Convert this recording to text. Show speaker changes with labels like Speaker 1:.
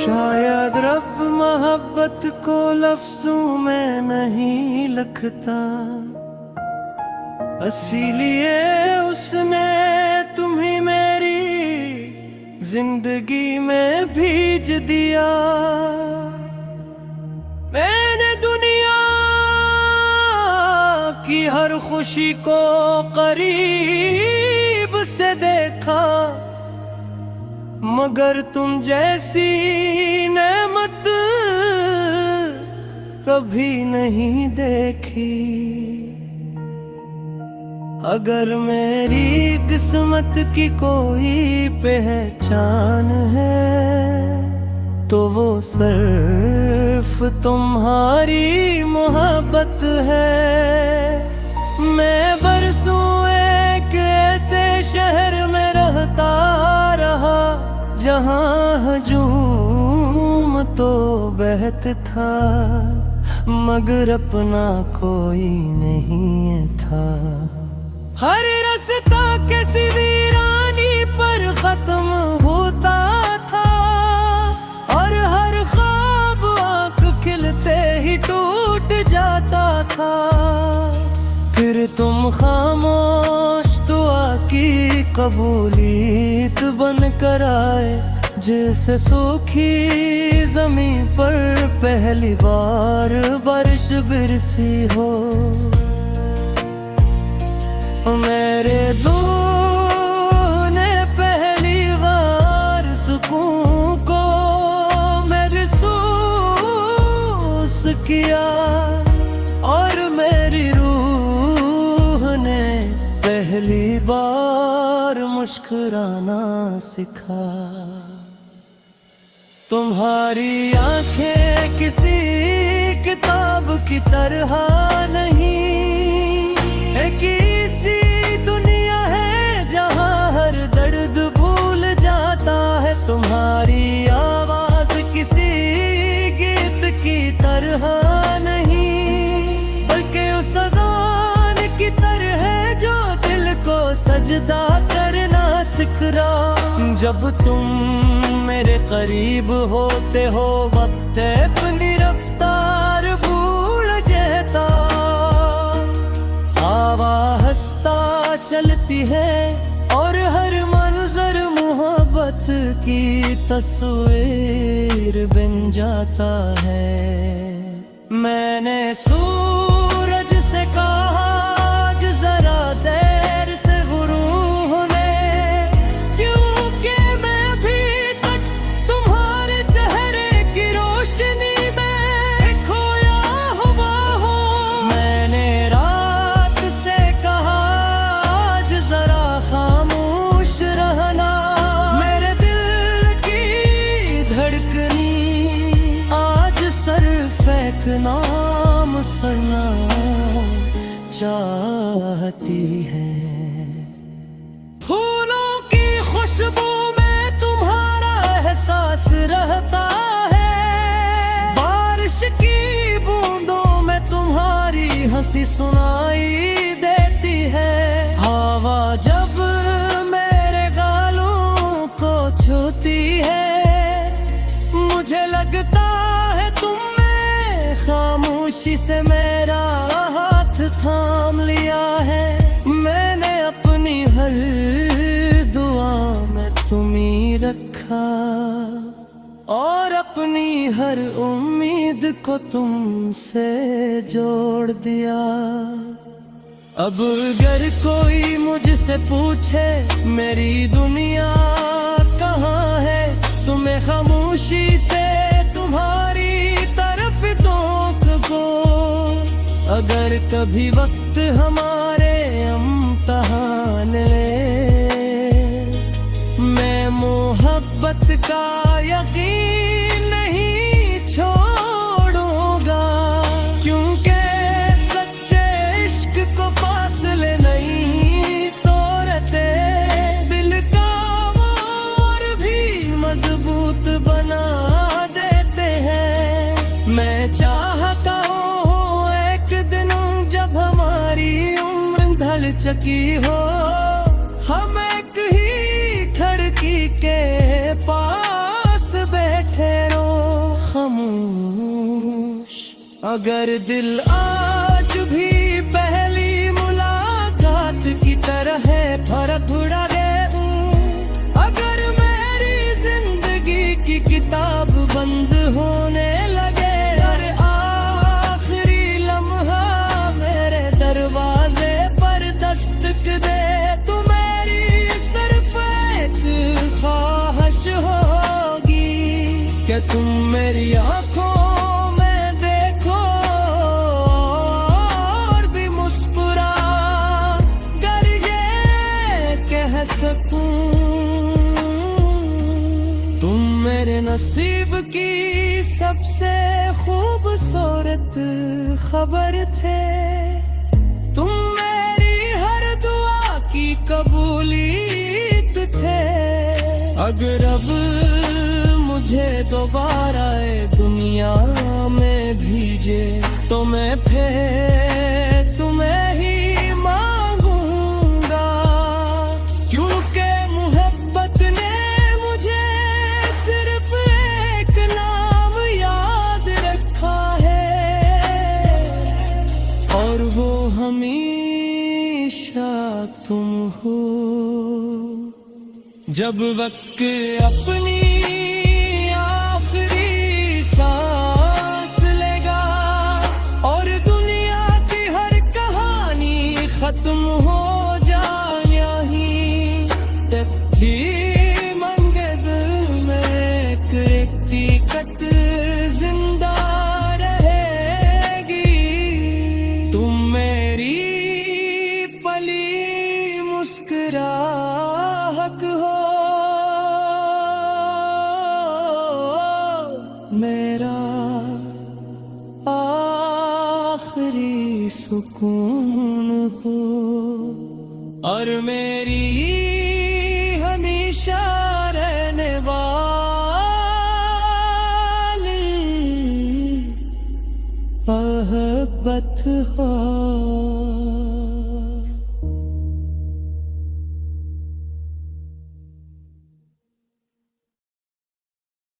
Speaker 1: शायद रब मोहब्बत को लफ्जों में नहीं लिखता, इसीलिए उसने तुम्हें मेरी जिंदगी में भेज दिया। मैंने दुनिया की हर खुशी को करीब से देखा, मगर तुम जैसी नेमत कभी नहीं देखी। अगर मेरी किस्मत की कोई पहचान है तो वो सिर्फ तुम्हारी मोहब्बत है। मैं बरसों एक ऐसे शहर में रहता रहा जहाँ हजूम तो बहत था, मगर अपना कोई नहीं था। हर रास्ता किसी वीरानी पर खत्म होता था, और हर ख्वाब आँख खिलते ही टूट जाता था। फिर तुम खामोश दुआ की कबूलियत बन कर आए, जैसे सूखी जमीन पर पहली बार बारिश बरसी हो। मेरे दूर ने पहली बार सुकून को महसूस किया, और मेरी रूह ने पहली बार मुस्कुराना सीखा। तुम्हारी आंखें किसी किताब की तरह नहीं, एक ऐसी दुनिया है जहाँ हर दर्द भूल जाता है। तुम्हारी आवाज किसी गीत की तरह नहीं, बल्कि उस अज़ान की तरह है जो दिल को सजदा करना सिखरा। जब तुम मेरे करीब होते हो, वक्त अपनी रफ्तार भूल जाता। हवा हंसता चलती है और हर मंजर मोहब्बत की तस्वीर बन जाता है। मैंने सूरज से कहा आज जरा देर से गुरूर होने, क्योंकि मैं भी तक तुम्हारे चेहरे की रोशनी में खोया हुआ हूँ। मैंने रात से कहा आज जरा खामोश रहना, मेरे दिल की धड़कनी आज सर फेंकना मुसरना चाहती है। फूलों की खुशबू में तुम्हारा एहसास रहता है, बारिश की बूंदों में तुम्हारी हंसी सुनाई देती है। हवा जब मेरे गालों को छूती है, मुझे लगता है तुमने खामोशी से मेरा हाथ थाम लिया है। मैंने अपनी हर दुआ में तुम्हीं रखा, और अपनी हर उम्मीद को तुमसे जोड़ दिया। अब अगर कोई मुझसे पूछे मेरी दुनिया कहाँ है, तुम्हें खामोशी से तुम्हारी तरफ टोक को। अगर कभी वक्त हमारे इम्तिहान ले, मैं मोहब्बत का यकीन नहीं छोड़ूंगा, क्योंकि सच्चे इश्क को फासले नहीं तोड़ते। दिल का और भी मजबूत बना देते हैं। मैं चाहता हूँ एक दिन जब हमारी उम्र ढल चुकी हो, हम एक ही खिड़की के पास बैठे रहो। अगर दिल आज भी पहली मुलाकात की तरह है फर्क उड़ा दे, अगर मेरी जिंदगी की किताब बंद होने लगे, अरे आखिरी लम्हा मेरे दरवाजे पर दस्तक दे, तो मेरी सिर्फ एक ख्वाहिश होगी कि तुम मेरी आंखों तुम मेरे नसीब की सबसे खूबसूरत खबर थे, तुम मेरी हर दुआ की कबूलियत थे। अगर अब मुझे दोबारा दुनिया में भेजे तो मैं फिर तुम्हें ही मांगूंगा, क्योंकि मोहब्बत ने मुझे सिर्फ एक नाम याद रखा है, और वो हमेशा तुम हो। जब वक्त अपनी आखिरी सांस लेगा और दुनिया की हर कहानी खत्म हो जाए यहीं, तभी मंगद में एक कट जिंदा रहेगी। तुम मेरी पली मुस्कुराहट हो, मेरा आखिरी सुकून हो, और मेरी हमेशा रहने वाली मोहब्बत हो।